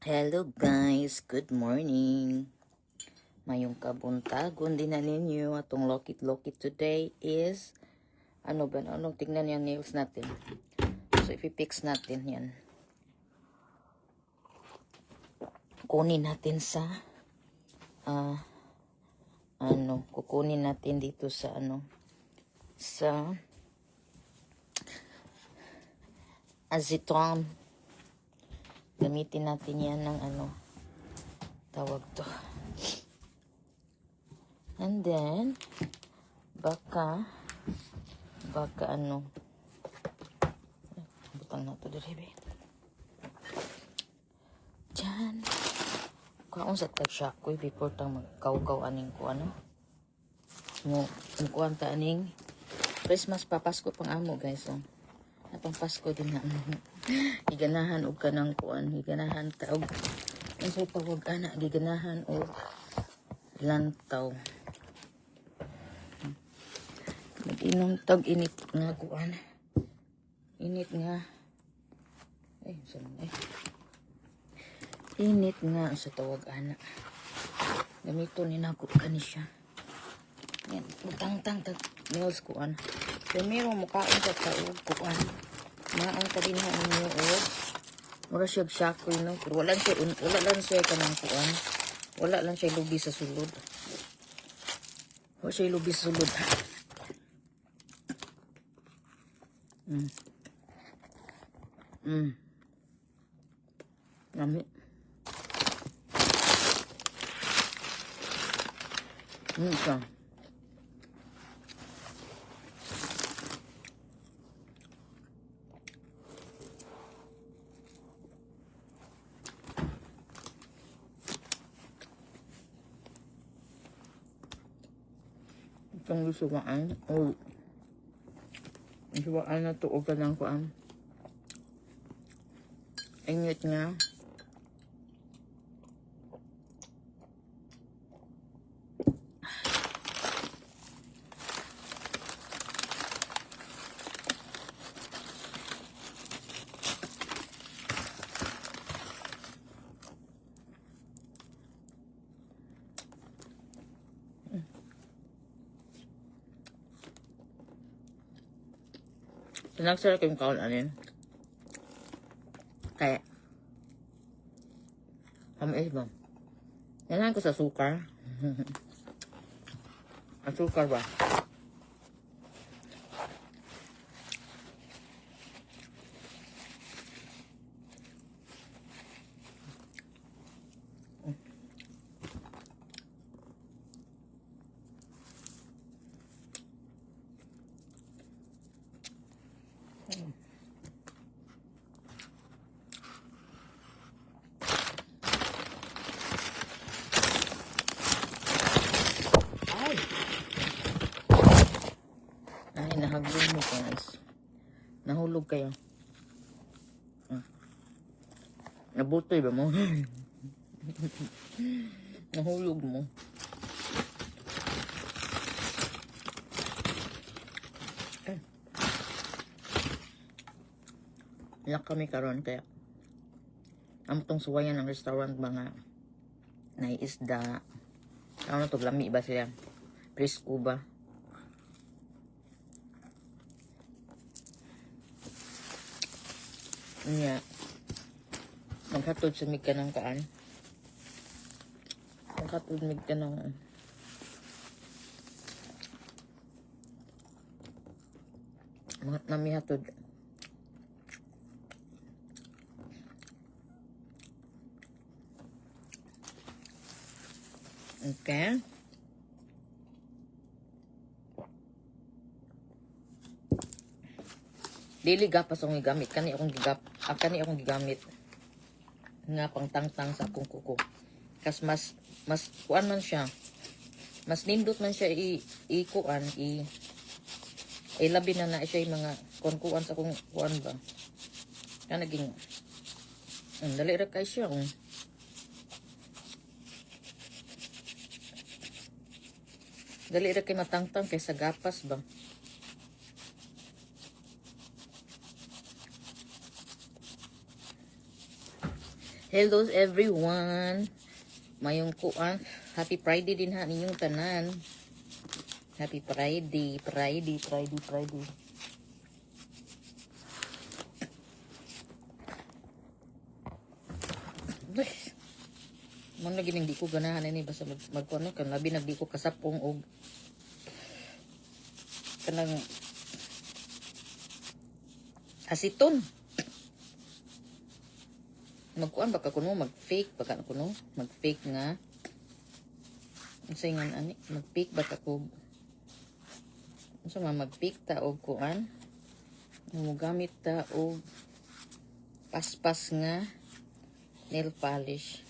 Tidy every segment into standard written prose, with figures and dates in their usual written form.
Hello guys, good morning. Mayong kabuntagon din na ninyo. Atong lokit-lokit today is anong tingnan yung nails natin. So ipipix natin yan. Kunin natin sa kukunin natin dito sa sa acetone. Gamitin natin yan ng tawag to. And then, baka butang na to dere. Diyan. Kaon sa tag-shockwave before tang magkaw-kaw aning ko mo kuan ta aning Christmas papasko pang amo guys. Atong Pasko din na. Giganahan og kanang kuan, giganahan ta og unsay tawag ana, giganahan og lantaw. Nag-inom tag init nga kuan. Init nga. Init nga sa tawag ana. Gamito ni nako kani siya. Yan, butang-tang tag nails kuan. Primero mukaon sa taog kuan. Maang kadinha ninyo o mura siya shakoy no. Pero wala lang siya kanang kuan. Wala lang siya lubi sa sulod. Wala siya lubi sa sulod. Nami. Isa. Itong lusuwaan o lusuwaan na to o ganang kuan init nga sinagsara kayong kaon anin kaya kami ba yan ko sa sukar. Asukar ba nahagulog mo guys. Nahulog kayo. Nabutoy ba mo? Nahulog mo. Ilang kami karon kaya amtong suwayan ng restaurant mga naiisda. Ano to, lami ba sila? Presko ba? Niya maghatod sa mig ka ng kaan, maghatod mig ka ng nami hatod okay. Dili gapas akong gigamit. Kani akong gigamit. Nga pang tangtang sa akong kuko. Kas mas kuan man siya. Mas nindot man siya i-kuan. Labi na siya yung mga kuan sa akong kuan ba. Kaya naging dali ra kay siya. Dali ra kay matangtang kaysa gapas ba. Hello everyone. Mayong kuan. Happy Friday din ha ninyong tanan. Happy Friday. Friday. Man lagi nang di ko ganahan ini basta magkuno kan labi nagdi ko kasapong og kanang asiton. Magkuan baka kuno mag-fake baka kuno mag-fake nga unsay nga ani mag-fake baka ko unsa man mag-fake ta og kuan mo gamit ta og paspas nga nail polish.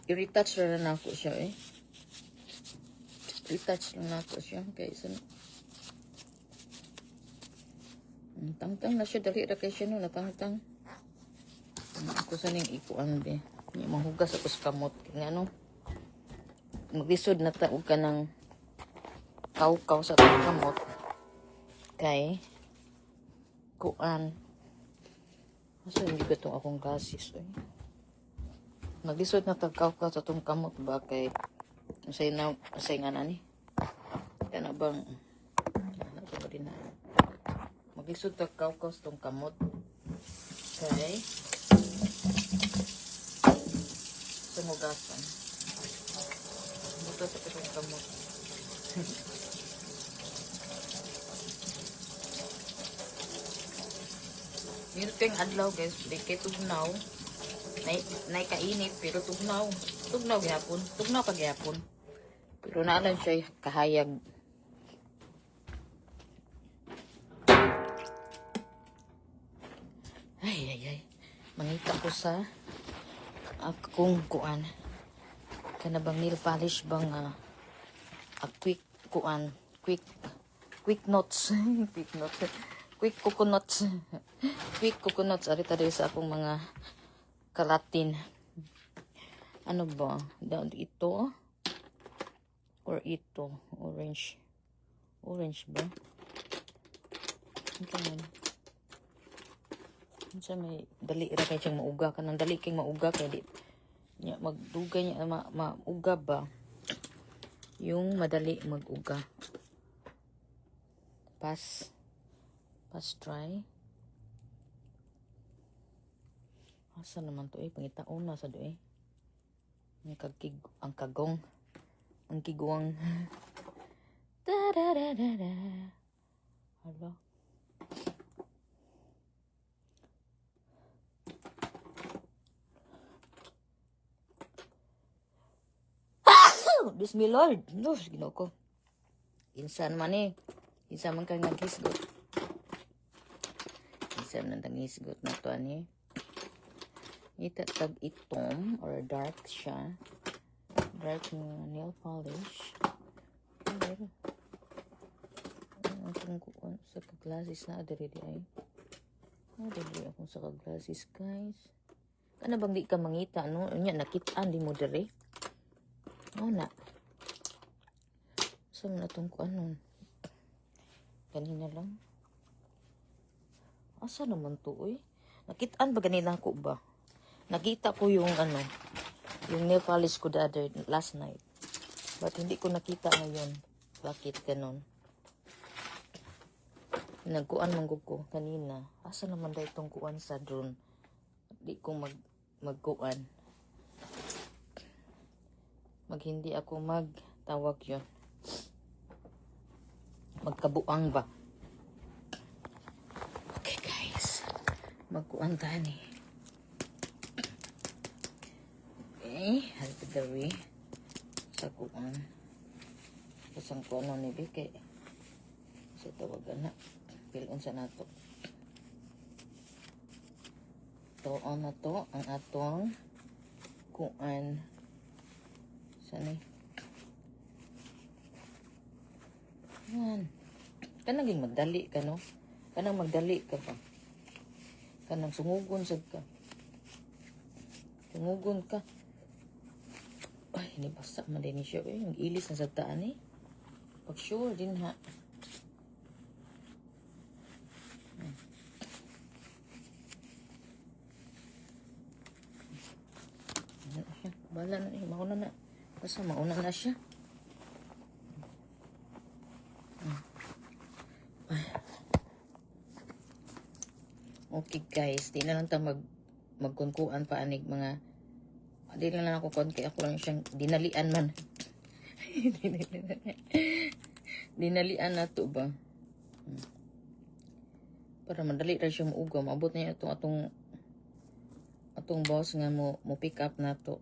I-retouch lang na ako siya retouch lang na ako siya kaysa tangtang na siya dali ra kay siya no natangtang ako sa ning ikuan be ni mahugas ako sa kamot kaya ano maglisod na ta og kanang kaw sa kamot kay kuan asa hindi ba itong akong gasis maglisod na tagkaw sa itong kamot ba kay usay nga nani kaya na bang maglisod tagkaw sa itong kamot kay sumugasan buto sa itong kamot meron kayong adlaw guys di kay tugnaw nay kainit pero tugnaw pagyapon pero naalan siya kahayag ay mangita ko sa akong kuan kanabang nail polish bang quick notes quick coconuts ari tadi sa akong mga kalatin. Ano ba? Ito? Or ito? Orange ba? Ito man. Ito may dali ra kay siyang mauga ka ng dali kayong mauga kay di niya magdugay niya mauga ba? Yung madali mag-uga. Pass try. Asa naman to pangitaon na sa do ang kagong ang kiguang da hala Bismillah no ginaw ko insan man insan man kang naghisgot insan man naghisgot na to ani itatag itom or dark siya dark nail polish atong kuan sa glasses na diri ay diri akong sa glasses guys kana bang di ka mangita no unya nakitaan di mo diri na so na tong kuan kanina lang asa naman to nakitaan ba ganina ko ba nakita ko yung yung nail polish ko last night. But hindi ko nakita ngayon. Bakit ganon? Nagkuan man ko kanina. Asa naman daw itong kuan sa drone? Hindi ko magkuan. Hindi ako magtawag yun. Magkabuang ba? Okay guys. Magkuan tani. Halipidari sa kuan kasang kuan ni Bike sa tawagan na pilon sa nato to na to ang atong kuan sa ni yan kanang magdali ka no kanang magdali ka pa kanang sungugon ka ay, hindi basta man din siya. Mag-ilis na sa taan Pag sure din ha. Bala na eh, mauna na. Basta mauna na siya. Ay. Okay guys, di na lang ta magkunkuan pa anig mga di na lang ako kon kay ako lang siyang dinalian man. Dinalian na to ba? Para madali ra siya maugam. Abot na atong boss nga mo pick up na to.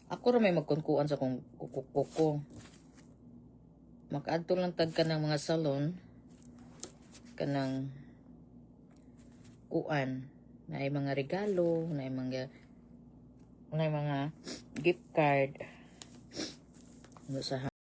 Ako ra may magkunkuan sa kong kuko. Makaadto lang tag ka ng mga salon kanang kuan na ay mga regalo, na ay mga gift card. Ano sa